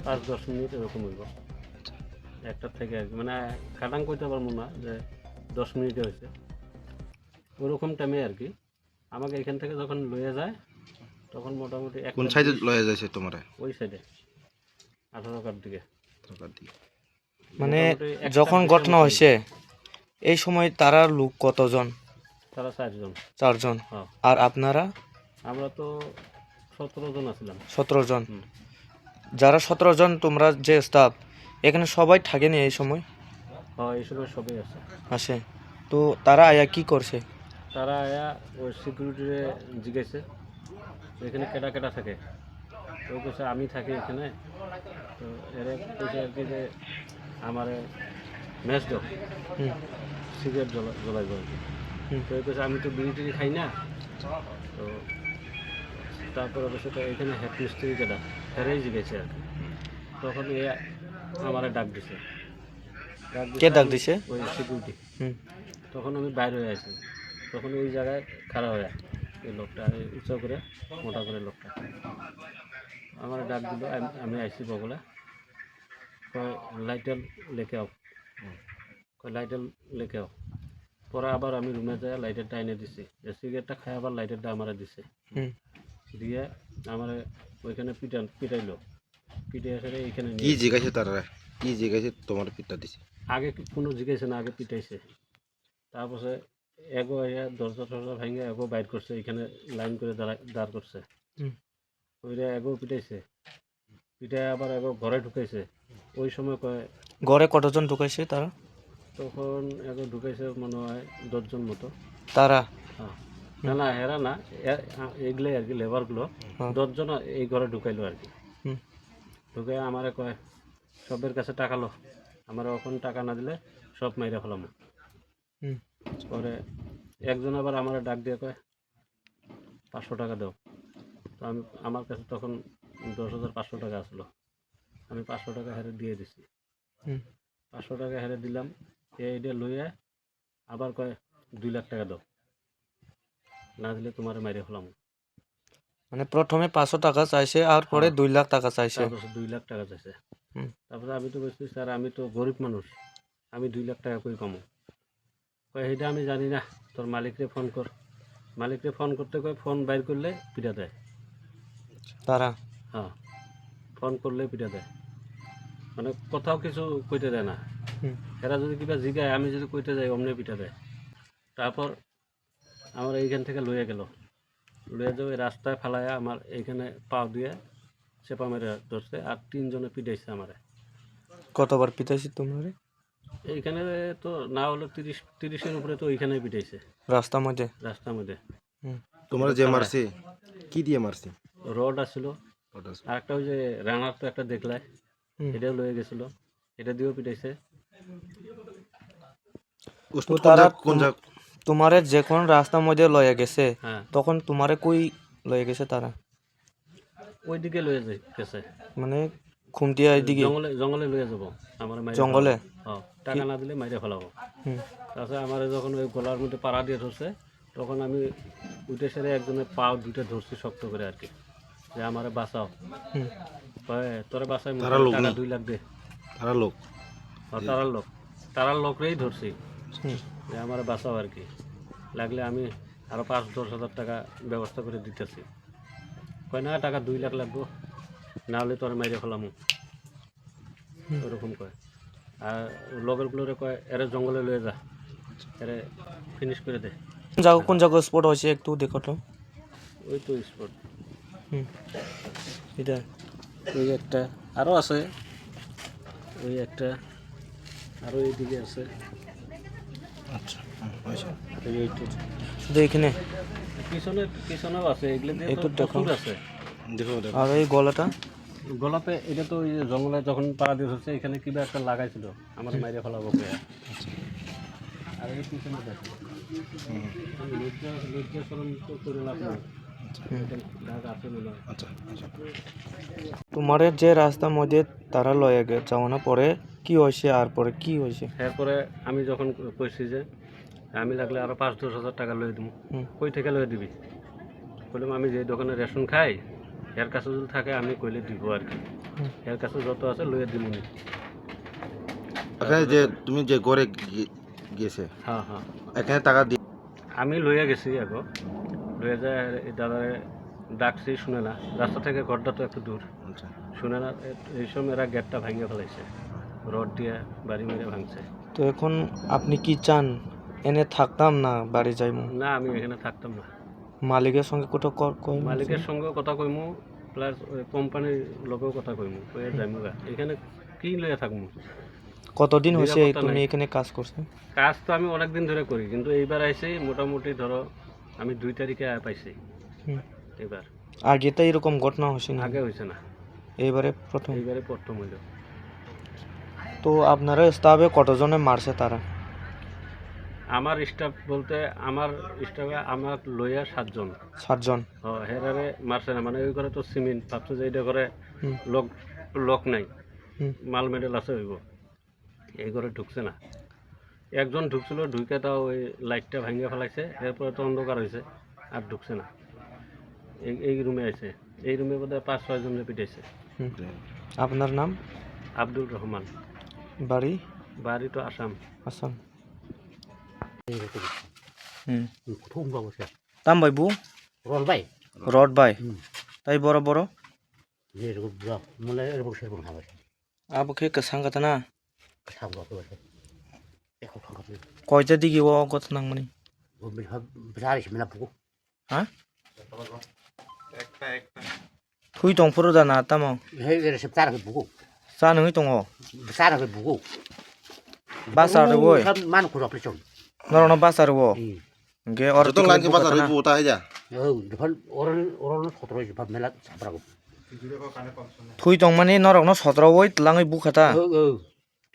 5-10 minute এরকম হইব একটা থেকে আর কি, মানে খাটাং করতে পারবো না যে 10 মিনিটে হয়েছে, ওরকম টাইমে আর কি। আমাকে এখান থেকে যখন লয়ে যায় তখন মোটামুটি কোন একটা সাইডে লয়ে যাইছে তোমারে? ওই সাইডে 18টার দিকে, মানে মোটামুটি যখন 1:20 ঘটনা মতো হয়েছে এই সময় তারা লোক কতজন? তারা 4 জন। 4 জন। হ্যাঁ, আর আপনারা? আমরা তো 17 জন আছিলাম। 17 জন। হুম। যারা 17 জন তোমরা যে স্টাফ এখানে সবাই থাকেনি এই সময়? হ্যাঁ, এই সময় সবাই আছে। আসে তো তারা আয়া কি করছে? তারা আয়া ওই সিকিউরিটিরে জিজ্ঞাসে এখানে কেটা কেটা থাকে, তো বলছে আমি থাকি এখানে। তো এরা বলছে আর কি যে আমার ম্যাচ দাও, হুম সিগারেট জ্বলাইব আর কি। হুম তো বলছে আমি তো বিড়ি টিড়ি খাই না। তো তারপর অবশ্য তো এখানে হেড মিস্ত্রি কেটা হেরেই জিজ্ঞেছে আর কি। তখন এ আমারে ডাক দিছে। কে ডাক দিছে? ওই সিকিউরিটি। হুম তখন আমি বাইরে হয়ে আছি, তখন ওই জায়গায় খাড়া হয়ে এই লোকটা এই উঁচা করে মোটা করে লোকটা আমার ডাক দিল। আমি আইসি বগলে, কয় লাইটার লেকে আও, কয় লাইটার লেকে আও। পরে আবার আমি রুমে যাই লাইটারটা এনে দিছি, সিগারেটটা খাই আবার লাইটারটা আমারে দিছে। হুম দিয়ে আমার ওইখানে পিটাইলো, পিটে আসলে এইখানে কি নিয়ে জিজ্ঞাসা তারা? কি জিজ্ঞাসা তোমার পিতা দিছে? আগে কোনো জিজ্ঞাসা না, আগে পিটাইছে। তারপরে এগো আইয়া দরজা টরজা ভাঙে এগো বাইর করছে, এখানে লাইন করে দাঁড় করছে। হুম ওইটা এগো পিটাইছে, পিটাই আবার এগো ঘরে ঢুকাইছে। ওই সময় কয় ঘরে কতজন ঢুকাইছে তারা? তখন এগো ঢুকাইছে মনে হয় 10 জন মতো। তারা? হ্যাঁ, না না হেরা না, এগুলোই আর কি লেবারগুলো। হ্যাঁ 10 জন এই ঘরে ঢুকাইলো আর কি। হুম ঢুকে আমারে কয় সবের কাছে টাকা লো, আমার এখন টাকা না দিলে সব মাইরা ফেলাম। হুম পরে একজন আবার আমার ডাক দিয়ে কয় 500 টাকা দাও। তো আমি আমার কাছে তখন 10,500 টাকা আসলো, আমি 500 টাকা হারে দিয়ে দিছি। হুম 500 টাকা হারে দিলাম, এইটা লইয়া আবার কয় 2 লাখ টাকা দাও, না দিলে তোমার মাইরে ফেলাম। মানে প্রথমে 500 টাকা চাইছে আর পরে হ্যাঁ, 2 লাখ টাকা চাইছে। তারপর 2 লাখ টাকা চাইছে। হুম তারপরে আমি তো বলছি স্যার আমি তো গরিব মানুষ, আমি 2 লাখ টাকা কই পামো। কয় সেইটা আমি জানি না, তোর মালিকরে ফোন কর। মালিকরে ফোন করতে কয়, ফোন বাইর করলে পিটা দেয়। তারা? হ্যাঁ, ফোন করলে পিটা দেয়, মানে কোথাও কিছু কইতে দেয় না। হুম এরা যদি কিবা জিগায় আমি যদি কইতে যাই অমনি পিটা দেয়। তারপর আমার এইখান থেকে লইয়া গেল, লইয়া যাও এই রাস্তায় ফেলায়া আমার এইখানে পাও দিয়ে চেপা মেরে ধরছে, আর 3 জনে পিটাইছে আমারে। কতবার পিটাইছে তোমরা? এইখানে তো না হলো 30-30-এর উপরে তো ওইখানে পিটাইছে রাস্তার মধ্যে? রাস্তার মধ্যে। হুম তোমার যে মারছে কি দিয়ে মারছে? রড আসছিল, ওটা আর একটা ওই যে রানার তো একটা দেখলাই, হুম এটাও লয়ে গেছিল, এটা দিয়েও পিটাইছে। তো ওষুধ তারা কোন জায়গা? তোমারে যখন রাস্তার মধ্যে লয়ে গেছে হ্যাঁ, তখন তোমারে কই লয়ে গেছে তারা? ওইদিকে লয়ে গেছে, মানে খুমটিয়া এদিকে? জঙ্গলে জঙ্গলে লয়ে যাবো আমার মাইরে জঙ্গলে? ফেলাবো। হ্যাঁ, টাকা না দিলে মাইরে ফেলাবো। হুম তাছাড়া আমার যখন ওই গলার মধ্যে পাড়া দিয়ে ধরছে, তখন আমি উঠে সেরে একজনের পাও দুটো ধরছি শক্ত করে আর কি, যে আমারে বাঁচাও। হুম কয় তোরে বাঁচাই তারা লোক টাকা না? 2 লাখ দে। তারা লোক? তারার লোকরেই ধরছি, হুম যে আমারে বাঁচাও আর কি, লাগলে আমি আরও 5-10 হাজার টাকা ব্যবস্থা করে দিতেছি। কয় না টাকা 2 লাখ লাগবো, না হলে তোর মাইরে ফেলামু, ওরকম কয়। আর লগরগুলোরে কয় এরে জঙ্গলে লয়ে যা, এরে ফিনিশ করে দে। কোন জায়গা স্পট হয়েছে একটু দেখো তো। ওই তো স্পট, হুম এটা? ওই একটা আরও আছে, ওই একটা আরও এইদিকে আছে, আচ্ছা হয়েছে। ওই এইটুক শুধু এখানে? পিছনেও আছে, এগুলো দিয়ে তো একটু দেখো। প্রচুর আছে। দেখো দেখো। আর এই গলাটা? গোলাপে এটা তো ওই যে জঙ্গলে যখন পাড়া দিয়ে হচ্ছে এখানে কিবা একটা লাগাইছিল আমার মাইরে ফেলাবো কইয়া। আর এই পিছনে দেখো, লজ্জা শরম তো করে লাভ নেই, এটা দাগ আছে মনে হয়। আচ্ছা আচ্ছা। তোমারে যে রাস্তার মধ্যে তারা লয়ে যাওয়ানোর পরে কি হয়েছে আর পরে কি হয়েছে? এরপরে আমি যখন কইছি যে আমি লাগলে আরো 5-10 হাজার টাকা লয়ে দিব, হুম কই থেকে লয়ে দিবি? বললাম আমি যে দোকানে রেশন খাই এর কাছে যদি থাকে আমি কইলে দিব আর কি এর কাছে যত আছে লইয়া দিমুনি এখানে যে তুমি যে ঘরে গেছে হ্যাঁ হ্যাঁ এখানে টাকা দিয়ে আমি লইয়া গেছি আগে লইয়া যায় এই দাদারে ডাকছি শুনে না রাস্তা থেকে ঘরটা তো একটু দূর আচ্ছা শুনে না এই সময় এরা গেটটা ভাঙিয়ে ফেলাইছে রড দিয়ে বাড়ি মেরে ভাঙছে তো এখন আপনি কি চান এনে থাকতাম না বাড়ি যাইমু না আমি এখানে থাকতাম না মালিকের সঙ্গে কোথাও মালিকের সঙ্গেও কথা কইমু প্লাস ওই কোম্পানির লোকেও কথা কইমু কয়ে যাইমু গা এখানে কি লইয়া থাকমু কতদিন হয়েছে নিরাপত্তা তুমি নাই। এখানে কাজ করছো কাজ তো আমি অনেক দিন ধরে করি কিন্তু এইবার আইছি মোটামুটি ধরো আমি 2 তারিখে পাইছি হুম। এবার আগে তো এরকম ঘটনা হয়েছে না আগে হয়েছে না এইবারে প্রথম এইবারে প্রথম হইল তো আপনারা স্টাফে কতজনে মারছে তারা আমার স্টাফ বলতে আমার স্টাফে আমার লইয়া 7 জন 7 জন হেরারে মারছে না মানে ওই করে তো সিমেন্ট ভাবছে যে এটা করে হুম। লক লক নাই হুম। মাল মেডেল আছে হইব এই ঘরে ঢুকছে না একজন ঢুকছিল ঢুকে তাও ওই লাইটটা ভাঙিয়ে ফেলাইছে এরপরে তো অন্ধকার হয়েছে আর ঢুকছে না এই রুমে আছে এই রুমে বোধহয় 5-6 জন পিটাইছে হুম। আপনার নাম আব্দুল রহমান বাড়ি বাড়ি তো আসাম আসাম প্রথম অবস্থা তাম বাইবু রল ভাই রড বাই তাই বড় বড় যেরকম মানে এরকম সেরকম হবে আবকে কেসাং কাতানা সামনে আছে এখন খাবে কয়টা দিকে ও গত নাংমানি জানিস মেলা পুকু হ্যাঁ থুই দংফোর দানা তাম হে এর সব তার পুকু চা নই দङ তার পুকু বাসার ওই মান কুরো প্লেচন নরন বাসার ও গে অর যত লাইন বাজার হইব ওটা হয়ে যা যখন ওরল ওরল 17 ভাব মেলা সাবরাগো থুই দং মানে নরন 17 ওই লাঙै বুখাতা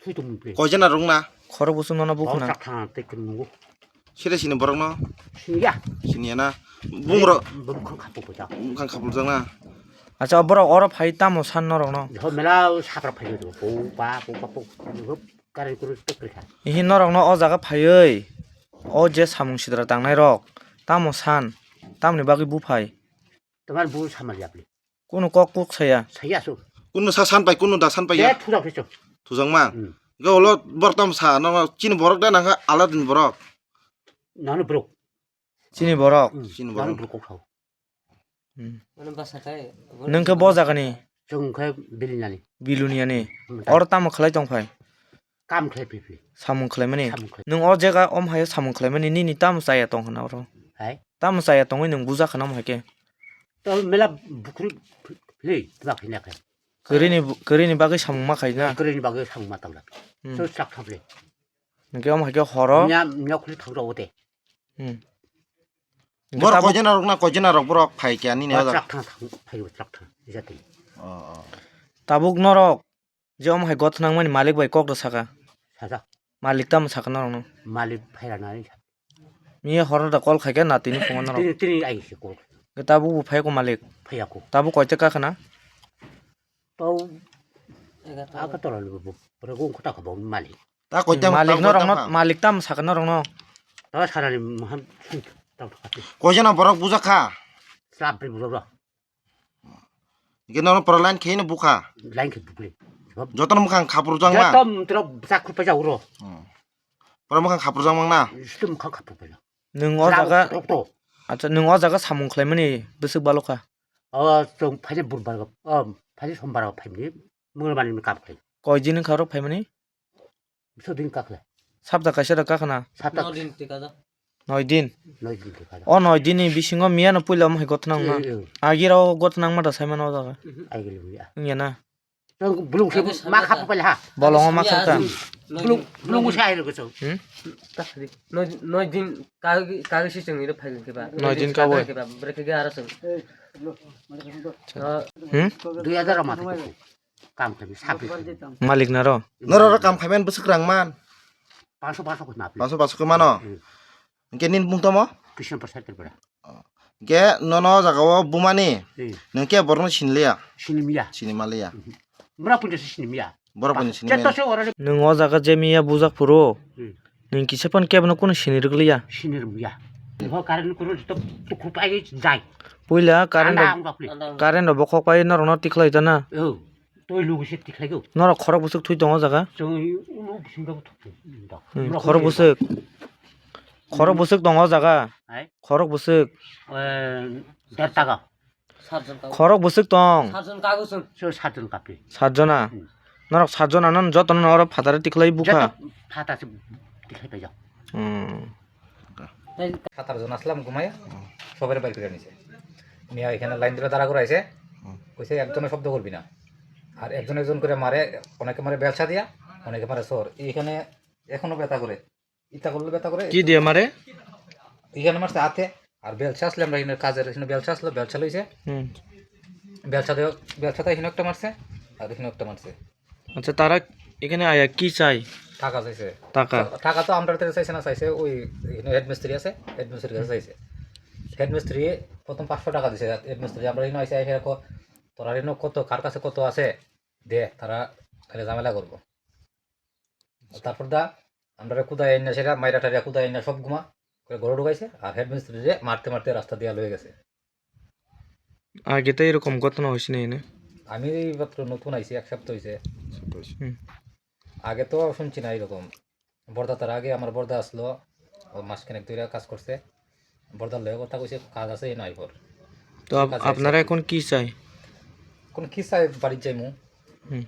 তুই তো মুপে কয়জন আর রং না খর বসু ননা বুখনা থাকা তেকন মুগো সেটা সিনে বরং না সিয়া সিনিয়া না বুংর বরখ খাপো পজা মুখান খাবল জাং না আচ্ছা বড় অর ফাই তাম সান নরন যখন মেলা সাবরা ফাইলো তো পো পা কারে করে তকরিখা হি নরন অ জায়গা ফাইयै অ যে সামুং সিদ্রা তাंनाय রক তাম সান তামনি বাকি বুফাই তোমার বউ সামালি আপনি কোন কক কক ছায়া সাইয়াসো কোন সা সান পাই কোন দা সান পাই কে থুরা ফেছো থুজাং মা গে হলো বর্তম সা না চিন বরক দা না আলাদিন বরক নানো ব্রো চিনি বরক চিনি নানো বরক ব্রো কোখাও नोंखौ ब जागानि जोंखौ बिलिनानि बिलुनियानि अर ताम खलाय दंफाय काम खायफिफि सामुं खलायमानि सामुं खाय नों अ जायगा अम हाय सामुं खलायमानि निनि ताम जाया दं हना अर हाय ताम जाया दं नों बुजा खानाम हायके तो मेला बुकुल ले बाखिनाखै गोरिनि बागै सामुं माखायना गोरिनि बागै सामुं मातावला सो स्लाक थाबले नोंखौ अम हायके हर मिया खुलि थावराव दे বর কয়জন আর রং না কয়জন আর বরক ফাই কে আনি নেওয়া যা स्लाक थां फाइबो स्लाक थां जाते ताबुक नरक जे अम हाय गथ नांमानि मालिक बाय कक द साका साजा मालिक ताम साका नरन मालिक फायरानानै मिया हर द कल खायके नातिनि फंगन नरक तिनि आइसे को ताबु बुफाय को मालिक फैयाको ताबु कयते काखना तो आका तोरल बरगो खता खबो मालिक তা কয়তাম मालिक नरन मालिक ताम साका नरन ता सारानि महान ताव थाखाति কয়জন আর বরক বুঝা খা स्लाब्रि बुरबा গে নরম পরলাইন খেইনে বুখা लाइनखौ बुग्ले যতন মুখান খাপুর জাং মা जतम तर जाखु पजा उरो পর মুখান खापुर जां मांगना सिस्टम खा खापु पजा नों अ जागा तो आच्छा नों अ जागा सामुं खलायमानि बोसोक बालखा जों फाइले बुरबार फाइले समबार फाइले मंगलबारनि कापखै कयदिन खारो फायमानि सदिन काखले साबदा कायसा काखना साता 9 दिन नय दिन काखा अ 9 दिननि बिसिङाव मियानो पुइला अम हाय गथ नांमा आगिराव गथ नांमा दा सायमान अ जागा आइगले बुया नियाना जों बुलुं से मा खापु पला हा बलङ मा खांता बुलुं से आइलो गोसो नय दिन कागज सिस्टम नि फाइल के बा 9 दिन काबो ब्रेक के आरा सं 2000 माथा काम खाबि साबि मालिक ना र নর কাম খাইবেন বসুক রাং মান 500 को मापले 500 কে মানো গে নিন বুংতম कृष्ण प्रसाद बड़ा গে নন জাগাও বুমানি নকে বরন সিনলিয়া सिनेमिया সিনেমালিয়া मरा पुन्टे सिनेमिया बरपनि सिनेमा जेतसे ओरले नों अ जागा जे मिया बुजाक फुरो नों किसेपन केबनो कुन सिनि रगलिया सिनेमिया কারেন্ট কোনো তো খুব আগে যায় পইলা কারেন্ট কারেন্ট হব খপাই নরনৰ টিকলা ইতা না ও তই লোক এসে ঠিক লাগে নর খরক বুসুক থুই দङ জাগা তুই উনো বিসিংগাও খরক বুসুক দङ জাগা হ্যাঁ খরক বুসুক 1.5 টাকা খরক বুসুক দং সাতজন কাগজ সোর 7জন কাপে সাতজনা নরক সাতজন আনন যতন নর ফাদারে টিকলাই বুকা ফাত আছে ঠিক পাই যাও হুম 17 জন আসলাম ঘুমাইয়া সবাই বাইর করে নিছে মিয়া এখানে লাইন ধরে দাঁড়া করাইছে কইছে একজনের শব্দ করবি না আর একজন একজন করে মারে অনেকে মারে ব্যবসা দিয়া অনেকে মারে সর এখানে এখনো ব্যথা করে ইটা করলে ব্যথা করে কি দিয়ে মারে এখানে মারছে হাতে আর বেলচা আসলে আমরা এখানে কাজের এখানে বেলচা আসলো বেলচা লইছে হুম বেলচাতে এখানে একটা মারছে আর এখানে একটা মারছে আচ্ছা তারা এখানে আয়া কি চাই টাকা চাইছে টাকা টাকা তো আমরা থেকে চাইছে না চাইছে ওই এখানে হেডমিস্ত্রি আছে হেডমিস্ত্রির কাছে চাইছে হেডমিস্ত্রি প্রথম 500 টাকা দিছে হেডমিস্ত্রি আমরা এখানে আইসে এসে রাখো তোরা এখানে কত কার কাছে কত আছে দে তারা তাহলে ঝামেলা করবো তারপর দা আমরা কুদায় এনে সেটা মাইরা টাইরা কুদায় এনে সব ঘুমা করে ঘরে ঢুকাইছে আর হেডমিস্ত্রি যে মারতে মারতে রাস্তা দিয়া লয়ে গেছে আগে তো এরকম ঘটনা হয়েছে না এনে আমি এইমাত্র নতুন আইছি 1 সপ্তাহ হয়েছে হুম। আগে তো শুনছি না এরকম বর্দা তার আগে আমার বর্দা আসলো ও মাসখানেক ধরে কাজ করছে বর্দার লয়ে কথা কইছে কাজ আছে এই নাই পর তো আপনারা এখন কি চাই কোন কি চাই বাড়ির যাইমু হুম।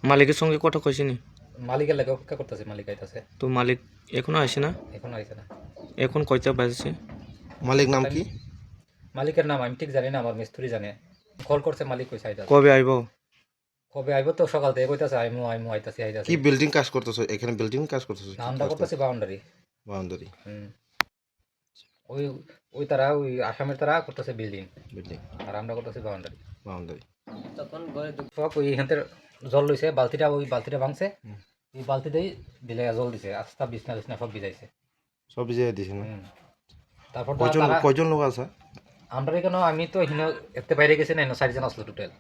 মালিকের সঙ্গে কথা কইছে নি মালিকের লাগে অপেক্ষা করতেছে মালিক আইতাছে তো মালিক এখনো আসে না এখন আইছে না এখন কয়টা বাজছে মালিক নাম কি মালিকের নাম আমি ঠিক জানি না আমার মিস্ত্রি জানে কল করছে মালিক কইছে আইতাছে কবে আইব কবে আইব তো সকাল থেকে কইতাছে আইমু আইমু আইতাছে আইতাছে কি বিল্ডিং কাজ করতেছো এখানে বিল্ডিং কাজ করতেছো নামটা করতেছে বাউন্ডারি বাউন্ডারি ওই ওই তারা ওই আসামের তারা করতেছে বিল্ডিং বিল্ডিং আর আমরা করতেছি বাউন্ডারি বাউন্ডারি তখন ঘরে সব ওই এখান থেকে জল লইছে বালতিটা ওই বালতিটা ভাঙছে এই বালতিতেই দিলে জল দিছে আস্তা বিছনা বিছনা সব ভিজাইছে সব বিজয় দিছে না তারপর কয়জন তারা কয়জন লোক আছে আমরা এখানে আমি তো এখানে এতে বাইরে গেছি না 4 জন আসলো টোটাল